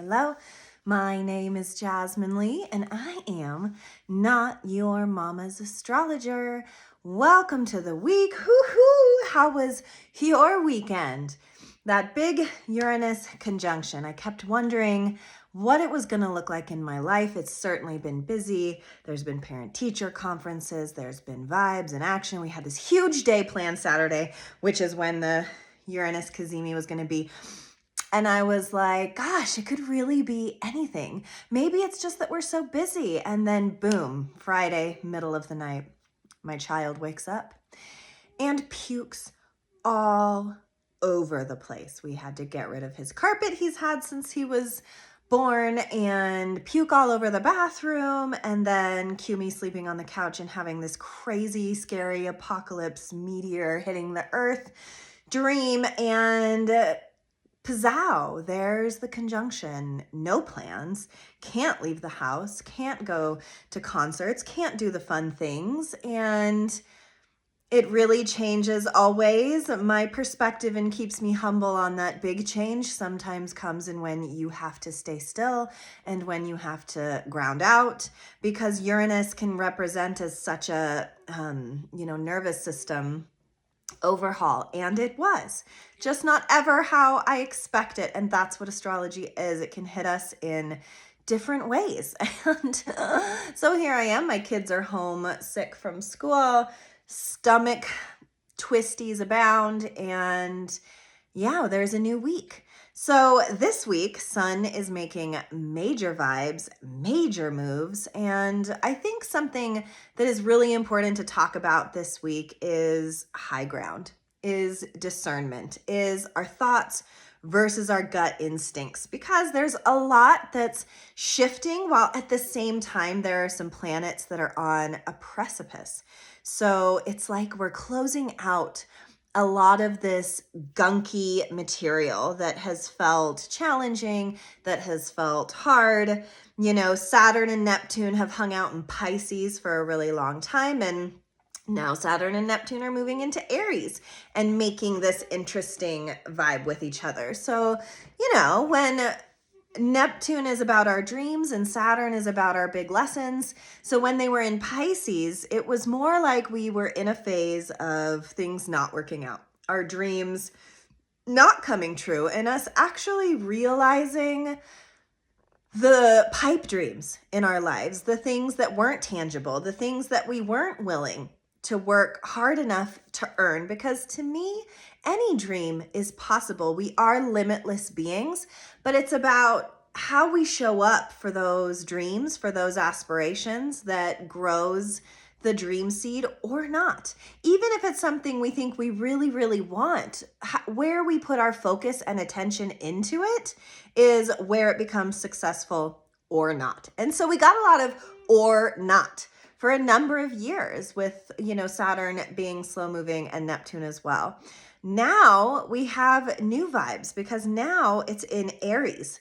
Hello, my name is Jasmine Lee, and I am not your mama's astrologer. Welcome to the week. Hoo-hoo! How was your weekend? That big Uranus conjunction. I kept wondering what it was going to look like in my life. It's certainly been busy. There's been parent-teacher conferences. There's been vibes and action. We had this huge day planned Saturday, which is when the Uranus Cazimi was going to be. And I was like, gosh, it could really be anything. Maybe it's just that we're so busy. And then boom, Friday, middle of the night, my child wakes up and pukes all over the place. We had to get rid of his carpet he's had since he was born and puke all over the bathroom, and then cue me sleeping on the couch and having this crazy, scary apocalypse meteor hitting the earth dream, and pizzow, there's the conjunction. No plans, can't leave the house, can't go to concerts, can't do the fun things, and it really changes always my perspective and keeps me humble on that big change sometimes comes in when you have to stay still and when you have to ground out, because Uranus can represent as such a, nervous system overhaul. And it was just not ever how I expect it. And that's what astrology is. It can hit us in different ways. And so here I am. My kids are home sick from school, stomach twisties abound. And yeah, there's a new week. So this week, Sun is making major vibes, major moves, and I think something that is really important to talk about this week is high ground, is discernment, is our thoughts versus our gut instincts, because there's a lot that's shifting while at the same time there are some planets that are on a precipice. So it's like we're closing out a lot of this gunky material that has felt challenging, that has felt hard. Saturn and Neptune have hung out in Pisces for a really long time, and now Saturn and Neptune are moving into Aries and making this interesting vibe with each other. So, when Neptune is about our dreams and Saturn is about our big lessons. So when they were in Pisces, it was more like we were in a phase of things not working out, our dreams not coming true, and us actually realizing the pipe dreams in our lives, the things that weren't tangible, the things that we weren't willing to work hard enough to earn. Because to me, any dream is possible. We are limitless beings, but it's about how we show up for those dreams, for those aspirations that grows the dream seed or not. Even if it's something we think we really, really want, where we put our focus and attention into it is where it becomes successful or not. And so we got a lot of or not for a number of years with, Saturn being slow moving and Neptune as well. Now we have new vibes because now it's in Aries.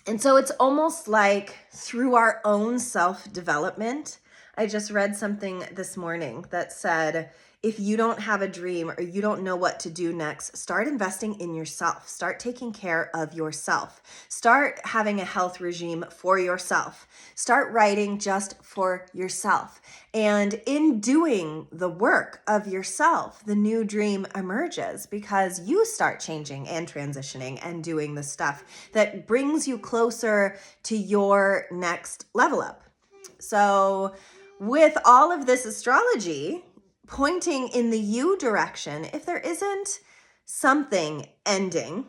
And so it's almost like through our own self-development. I just read something this morning that said, if you don't have a dream or you don't know what to do next, start investing in yourself. Start taking care of yourself. Start having a health regime for yourself. Start writing just for yourself. And in doing the work of yourself, the new dream emerges because you start changing and transitioning and doing the stuff that brings you closer to your next level up. So with all of this astrology pointing in the you direction, if there isn't something ending,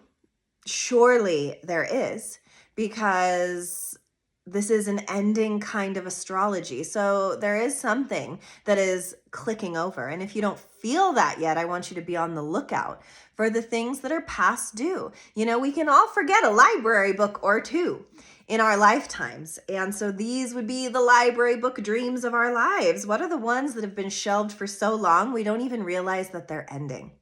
surely there is, because this is an ending kind of astrology. So there is something that is clicking over. And if you don't feel that yet, I want you to be on the lookout for the things that are past due. We can all forget a library book or two in our lifetimes. And so these would be the library book dreams of our lives. What are the ones that have been shelved for so long we don't even realize that they're ending?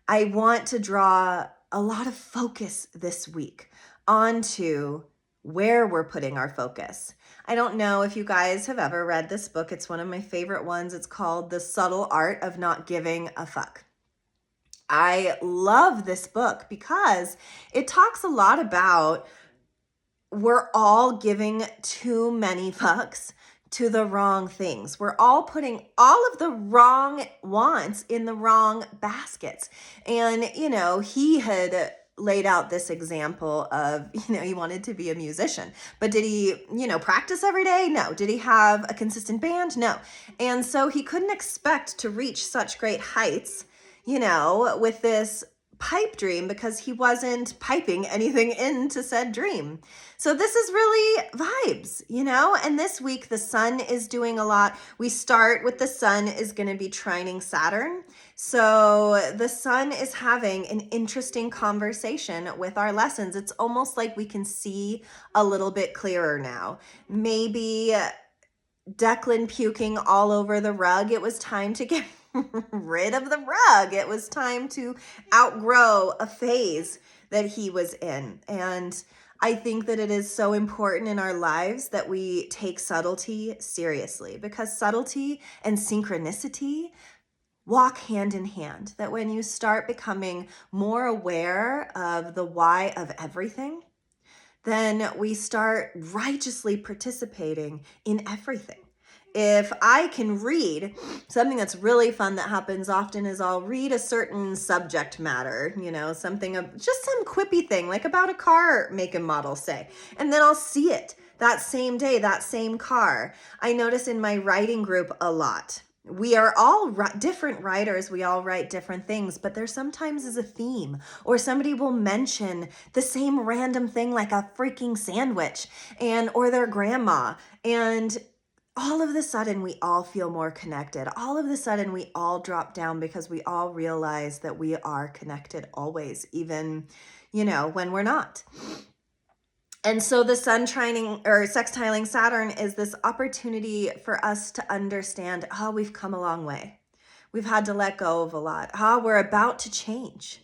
I want to draw a lot of focus this week onto where we're putting our focus. I don't know if you guys have ever read this book. It's one of my favorite ones. It's called The Subtle Art of Not Giving a Fuck. I love this book because it talks a lot about we're all giving too many fucks to the wrong things. We're all putting all of the wrong wants in the wrong baskets. And, he had laid out this example of, he wanted to be a musician, but did he, practice every day? No. Did he have a consistent band? No. And so he couldn't expect to reach such great heights, with this pipe dream because he wasn't piping anything into said dream. So this is really vibes, and this week the sun is doing a lot. We start with the sun is going to be trining Saturn. So the sun is having an interesting conversation with our lessons. It's almost like we can see a little bit clearer now. Maybe Declan puking all over the rug. It was time to get rid of the rug. It was time to outgrow a phase that he was in. And I think that it is so important in our lives that we take subtlety seriously, because subtlety and synchronicity walk hand in hand. That when you start becoming more aware of the why of everything, then we start righteously participating in everything. If I can read, something that's really fun that happens often is I'll read a certain subject matter, something of just some quippy thing, like about a car make and model, say, and then I'll see it that same day, that same car. I notice in my writing group a lot. We are all different writers. We all write different things, but there sometimes is a theme, or somebody will mention the same random thing like a freaking sandwich or their grandma. And all of a sudden we all feel more connected. All of a sudden we all drop down because we all realize that we are connected always, even, when we're not. And so the sun trining or sextiling Saturn is this opportunity for us to understand, we've come a long way. We've had to let go of a lot. We're about to change.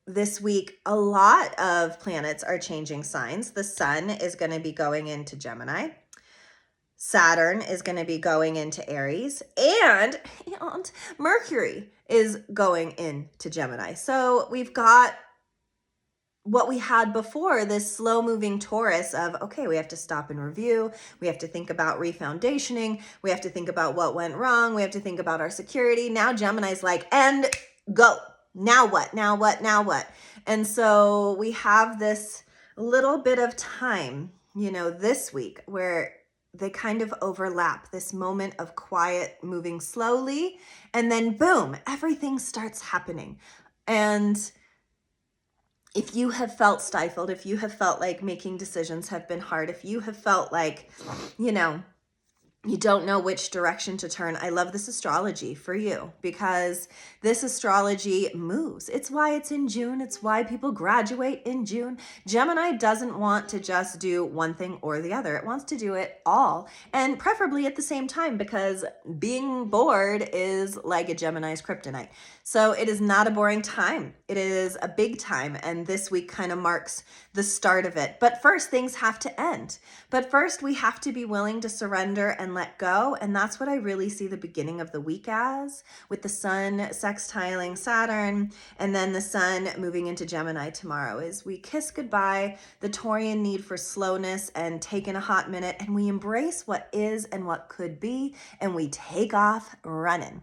This week, a lot of planets are changing signs. The sun is going to be going into Gemini. Saturn is going to be going into Aries, and Mercury is going into Gemini. So we've got what we had before, this slow moving Taurus of, okay, we have to stop and review. We have to think about refoundationing. We have to think about what went wrong. We have to think about our security. Now Gemini's like, and go. Now what? Now what? Now what? And so we have this little bit of time, this week where they kind of overlap, this moment of quiet moving slowly, and then boom, everything starts happening. And if you have felt stifled, if you have felt like making decisions have been hard, if you have felt like, you don't know which direction to turn, I love this astrology for you, because this astrology moves. It's why it's in June. It's why people graduate in June. Gemini doesn't want to just do one thing or the other. It wants to do it all, and preferably at the same time, because being bored is like a Gemini's kryptonite. So it is not a boring time. It is a big time, and this week kind of marks the start of it. But first, things have to end. But first, we have to be willing to surrender and let go, and that's what I really see the beginning of the week as, with the sun sextiling Saturn, and then the sun moving into Gemini tomorrow, is we kiss goodbye the Taurian need for slowness and taking a hot minute, and we embrace what is and what could be, and we take off running.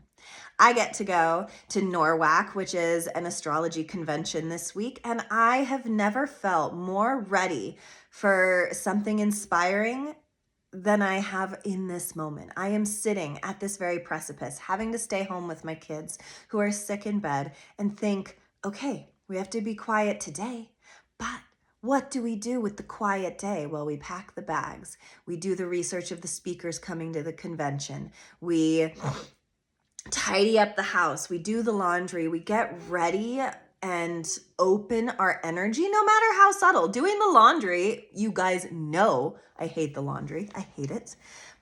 I get to go to NORWAC, which is an astrology convention this week, and I have never felt more ready for something inspiring than I have in this moment. I am sitting at this very precipice, having to stay home with my kids who are sick in bed, and think, okay, we have to be quiet today, but what do we do with the quiet day? Well, we pack the bags. We do the research of the speakers coming to the convention. We tidy up the house, we do the laundry, we get ready and open our energy, no matter how subtle. Doing the laundry, you guys know I hate the laundry. I hate it.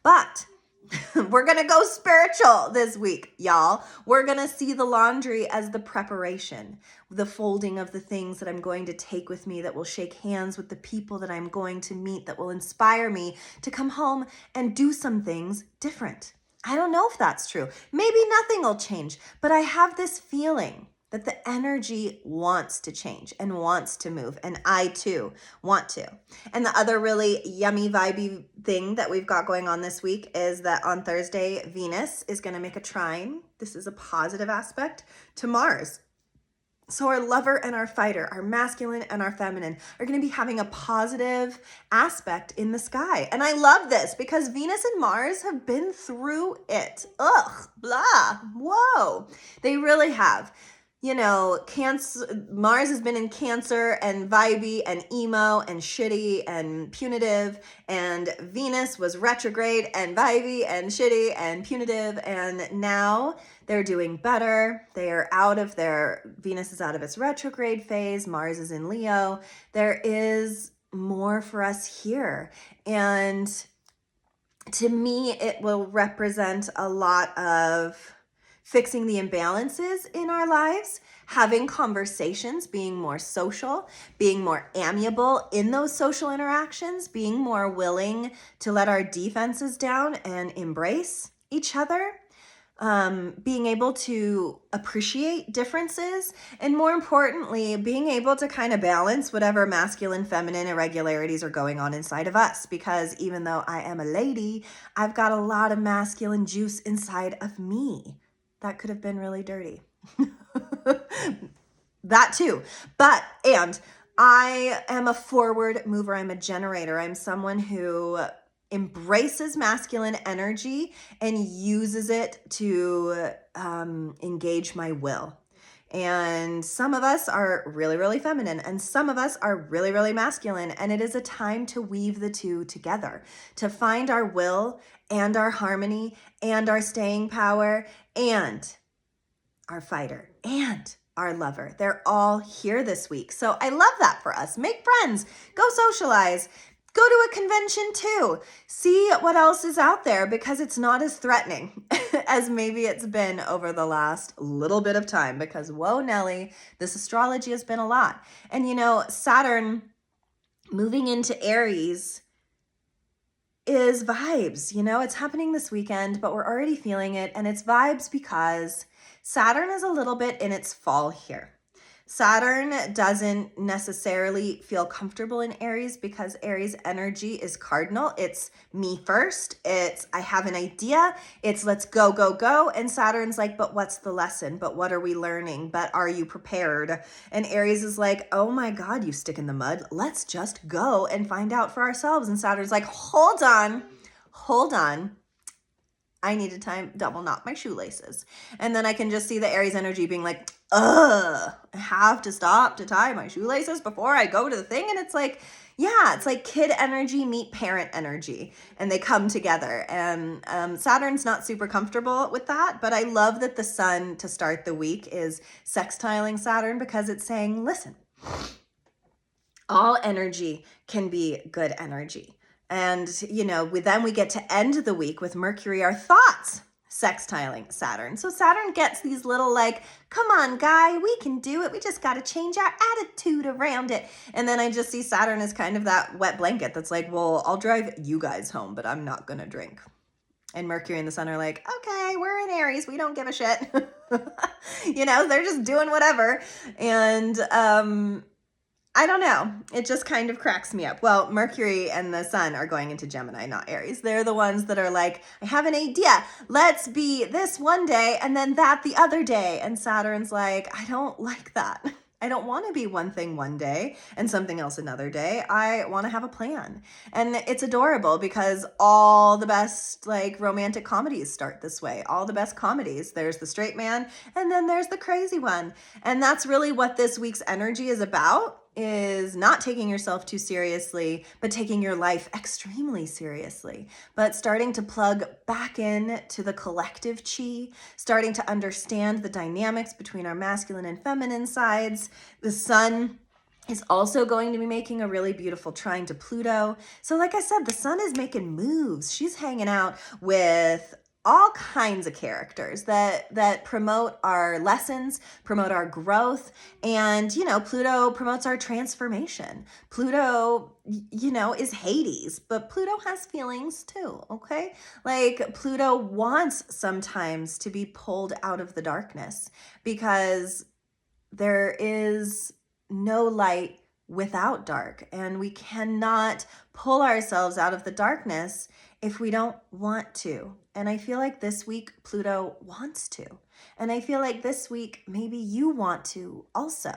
But we're going to go spiritual this week, y'all. We're going to see the laundry as the preparation, the folding of the things that I'm going to take with me, that will shake hands with the people that I'm going to meet, that will inspire me to come home and do some things different. I don't know if that's true. Maybe nothing will change, but I have this feeling that the energy wants to change and wants to move. And I too want to. And the other really yummy, vibey thing that we've got going on this week is that on Thursday, Venus is going to make a trine. This is a positive aspect to Mars. So our lover and our fighter, our masculine and our feminine, are going to be having a positive aspect in the sky. And I love this because Venus and Mars have been through it. Ugh, blah, whoa. They really have. You know, Cancer, Mars has been in Cancer and vibey and emo and shitty and punitive, and Venus was retrograde and vibey and shitty and punitive, and now they're doing better. They are out of Venus is out of its retrograde phase. Mars is in Leo. There is more for us here. And to me, it will represent a lot of fixing the imbalances in our lives, having conversations, being more social, being more amiable in those social interactions, being more willing to let our defenses down and embrace each other, being able to appreciate differences, and more importantly, being able to kind of balance whatever masculine, feminine irregularities are going on inside of us. Because even though I am a lady, I've got a lot of masculine juice inside of me. That could have been really dirty. That too. And I am a forward mover. I'm a generator. I'm someone who embraces masculine energy and uses it to engage my will. And some of us are really, really feminine, and some of us are really, really masculine. And it is a time to weave the two together, to find our will and our harmony and our staying power and our fighter and our lover. They're all here this week. So I love that for us. Make friends, go socialize, go to a convention too. See what else is out there, because it's not as threatening as maybe it's been over the last little bit of time, because whoa, Nelly, this astrology has been a lot. And you know, Saturn moving into Aries is vibes. You know, it's happening this weekend, but we're already feeling it. And it's vibes because Saturn is a little bit in its fall here. Saturn doesn't necessarily feel comfortable in Aries because Aries energy is cardinal. It's me first. It's I have an idea. It's let's go, go, go. And Saturn's like, but what's the lesson? But what are we learning? But are you prepared? And Aries is like, oh my God, you stick in the mud. Let's just go and find out for ourselves. And Saturn's like, hold on. I need to double knot my shoelaces. And then I can just see the Aries energy being like, I have to stop to tie my shoelaces before I go to the thing. And it's like, yeah, it's like kid energy meet parent energy, and they come together. And Saturn's not super comfortable with that, but I love that the sun to start the week is sextiling Saturn, because it's saying, listen, all energy can be good energy. And, you know, then we get to end the week with Mercury, our thoughts, sextiling Saturn. So Saturn gets these little like, come on, guy, we can do it. We just got to change our attitude around it. And then I just see Saturn as kind of that wet blanket that's like, well, I'll drive you guys home, but I'm not going to drink. And Mercury and the sun are like, okay, we're in Aries. We don't give a shit. You know, they're just doing whatever. And, I don't know. It just kind of cracks me up. Well, Mercury and the sun are going into Gemini, not Aries. They're the ones that are like, I have an idea. Let's be this one day and then that the other day. And Saturn's like, I don't like that. I don't want to be one thing one day and something else another day. I want to have a plan. And it's adorable because all the best like romantic comedies start this way. All the best comedies. There's the straight man and then there's the crazy one. And that's really what this week's energy is about. Is not taking yourself too seriously, but taking your life extremely seriously. But starting to plug back in to the collective chi, starting to understand the dynamics between our masculine and feminine sides. The sun is also going to be making a really beautiful trine to Pluto. So like I said, the sun is making moves. She's hanging out with all kinds of characters that promote our lessons, promote our growth. And, you know, Pluto promotes our transformation. Pluto, you know, is Hades, but Pluto has feelings too, okay? Like Pluto wants sometimes to be pulled out of the darkness because there is no light without dark, and we cannot pull ourselves out of the darkness if we don't want to. And I feel like this week Pluto wants to. And I feel like this week maybe you want to also.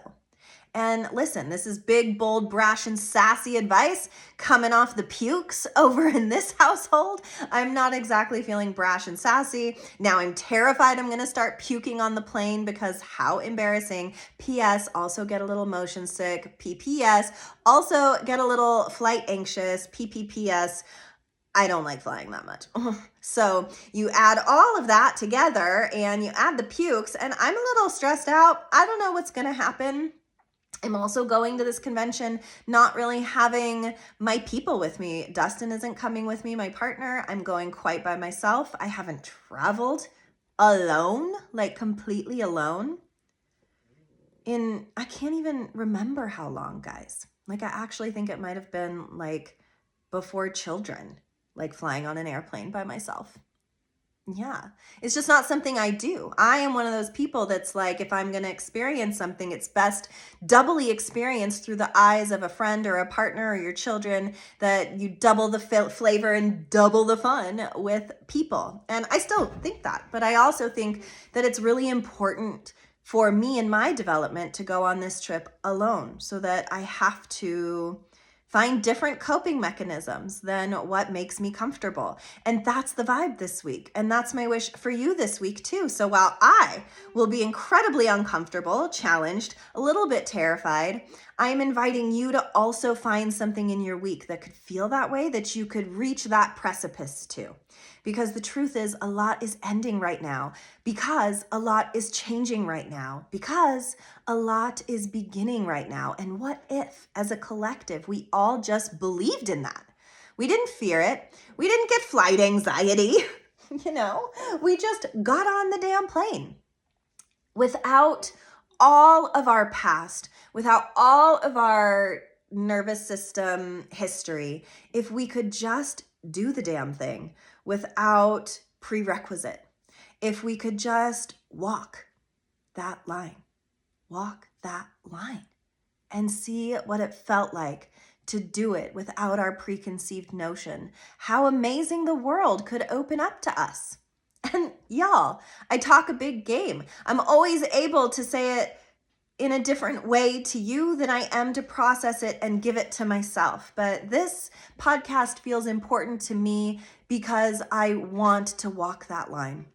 And listen, this is big, bold, brash, and sassy advice coming off the pukes over in this household. I'm not exactly feeling brash and sassy. Now I'm terrified I'm going to start puking on the plane because how embarrassing. P.S. Also get a little motion sick. P.P.S. Also get a little flight anxious. P.P.P.S. I don't like flying that much. So you add all of that together and you add the pukes, and I'm a little stressed out. I don't know what's going to happen. I'm also going to this convention not really having my people with me. Dustin isn't coming with me, my partner. I'm going quite by myself. I haven't traveled alone, like completely alone, I can't even remember how long, guys. Like I actually think it might have been like before children, like flying on an airplane by myself. Yeah, it's just not something I do. I am one of those people that's like, if I'm going to experience something, it's best doubly experienced through the eyes of a friend or a partner or your children, that you double the flavor and double the fun with people. And I still think that, but I also think that it's really important for me in my development to go on this trip alone, so that I have to find different coping mechanisms than what makes me comfortable. And that's the vibe this week. And that's my wish for you this week too. So while I will be incredibly uncomfortable, challenged, a little bit terrified, I'm inviting you to also find something in your week that could feel that way, that you could reach that precipice to. Because the truth is, a lot is ending right now, because a lot is changing right now, because a lot is beginning right now. And what if, as a collective, we all just believed in that? We didn't fear it. We didn't get flight anxiety. We just got on the damn plane without all of our past, without all of our nervous system history. If we could just do the damn thing without prerequisite, if we could just walk that line and see what it felt like to do it without our preconceived notion, how amazing the world could open up to us. And y'all, I talk a big game. I'm always able to say it in a different way to you than I am to process it and give it to myself. But this podcast feels important to me because I want to walk that line.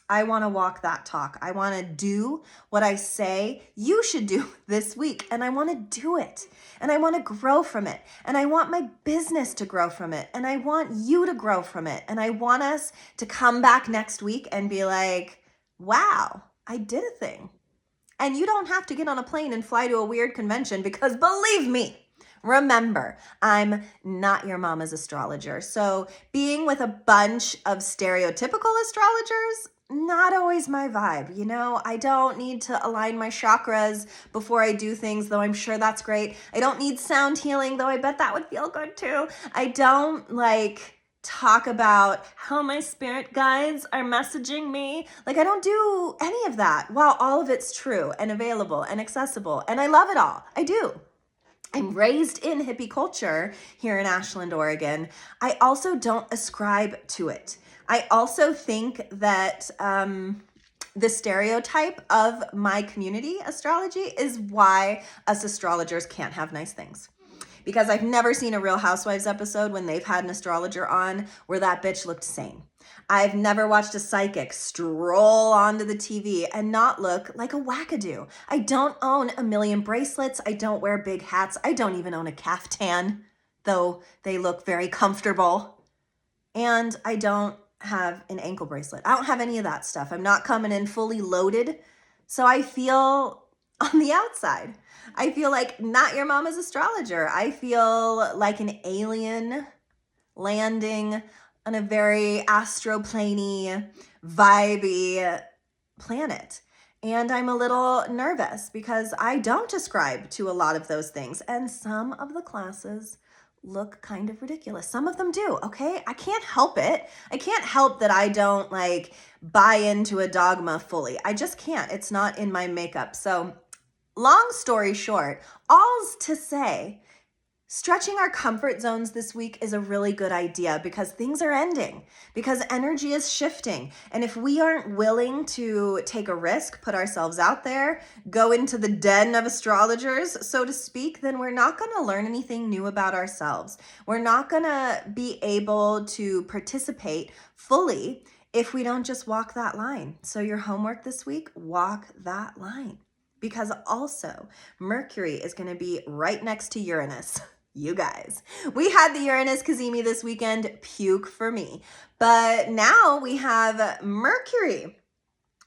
I want to walk that talk. I want to do what I say you should do this week. And I want to do it. And I want to grow from it. And I want my business to grow from it. And I want you to grow from it. And I want us to come back next week and be like, wow, I did a thing. And you don't have to get on a plane and fly to a weird convention, because believe me, remember, I'm not your mama's astrologer. So being with a bunch of stereotypical astrologers, not always my vibe. I don't need to align my chakras before I do things, though I'm sure that's great. I don't need sound healing, though I bet that would feel good too. I don't talk about how my spirit guides are messaging me. I don't do any of that, while all of it's true and available and accessible. And I love it all. I do. I'm raised in hippie culture here in Ashland, Oregon. I also don't ascribe to it. I also think that the stereotype of my community, astrology, is why us astrologers can't have nice things. Because I've never seen a Real Housewives episode when they've had an astrologer on where that bitch looked sane. I've never watched a psychic stroll onto the TV and not look like a wackadoo. I don't own a million bracelets. I don't wear big hats. I don't even own a caftan, though they look very comfortable. And I don't have an ankle bracelet. I don't have any of that stuff. I'm not coming in fully loaded. So I feel on the outside. I feel like not your mama's astrologer. I feel like an alien landing on a very astroplaney, vibey planet. And I'm a little nervous because I don't ascribe to a lot of those things. And some of the classes look kind of ridiculous. Some of them do, okay? I can't help it. I can't help that I don't buy into a dogma fully. I just can't. It's not in my makeup. So long story short, all's to say, stretching our comfort zones this week is a really good idea because things are ending, because energy is shifting. And if we aren't willing to take a risk, put ourselves out there, go into the den of astrologers, so to speak, then we're not going to learn anything new about ourselves. We're not going to be able to participate fully if we don't just walk that line. So your homework this week, walk that line. Because also, Mercury is going to be right next to Uranus. You guys, we had the Uranus Cazimi this weekend, puke for me. But now we have Mercury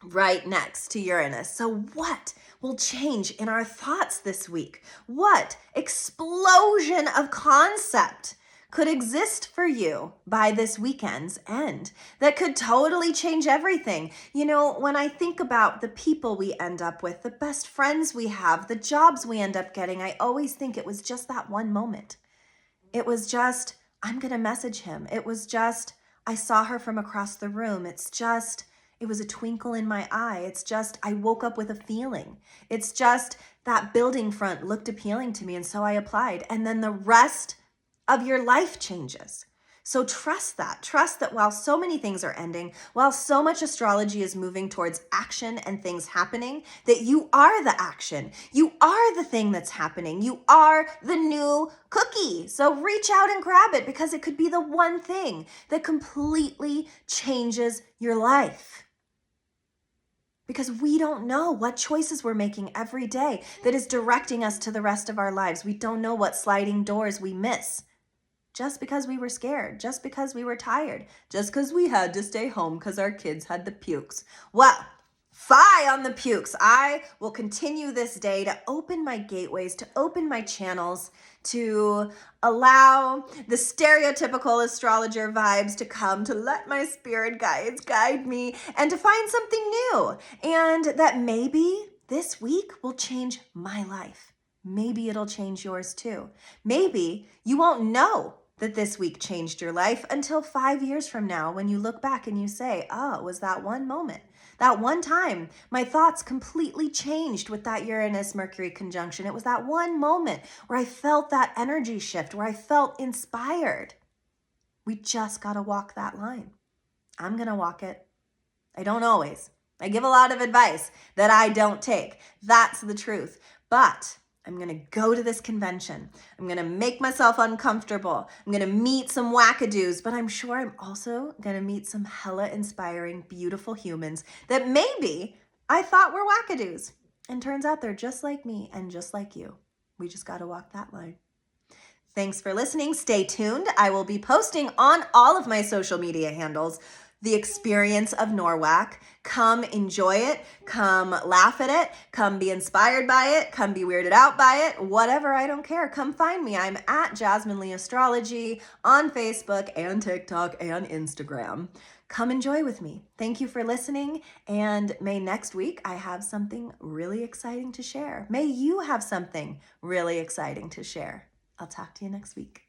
right next to Uranus. So what will change in our thoughts this week? What explosion of concept could exist for you by this weekend's end that could totally change everything? You know, when I think about the people we end up with, the best friends we have, the jobs we end up getting, I always think it was just that one moment. It was just, I'm going to message him. It was just, I saw her from across the room. It's just, it was a twinkle in my eye. It's just, I woke up with a feeling. It's just that building front looked appealing to me, and so I applied. And then the rest of your life changes. So trust that while so many things are ending, while so much astrology is moving towards action and things happening, that you are the action. You are the thing that's happening. You are the new cookie. So reach out and grab it, because it could be the one thing that completely changes your life. Because we don't know what choices we're making every day that is directing us to the rest of our lives. We don't know what sliding doors we miss. Just because we were scared, just because we were tired, just because we had to stay home because our kids had the pukes. Well, fie on the pukes. I will continue this day to open my gateways, to open my channels, to allow the stereotypical astrologer vibes to come, to let my spirit guides guide me, and to find something new. And that maybe this week will change my life. Maybe it'll change yours too. Maybe you won't know that this week changed your life until 5 years from now, when you look back and you say, oh, it was that one moment, that one time my thoughts completely changed with that Uranus-Mercury conjunction. It was that one moment where I felt that energy shift, where I felt inspired. We just got to walk that line. I'm going to walk it. I don't always. I give a lot of advice that I don't take. That's the truth. But I'm going to go to this convention. I'm going to make myself uncomfortable. I'm going to meet some wackadoos, but I'm sure I'm also going to meet some hella inspiring, beautiful humans that maybe I thought were wackadoos. And turns out they're just like me and just like you. We just got to walk that line. Thanks for listening. Stay tuned. I will be posting on all of my social media handles the experience of NORWAC. Come enjoy it. Come laugh at it. Come be inspired by it. Come be weirded out by it. Whatever, I don't care. Come find me. I'm at Jasmine Lee Astrology on Facebook and TikTok and Instagram. Come enjoy with me. Thank you for listening. And may next week I have something really exciting to share. May you have something really exciting to share. I'll talk to you next week.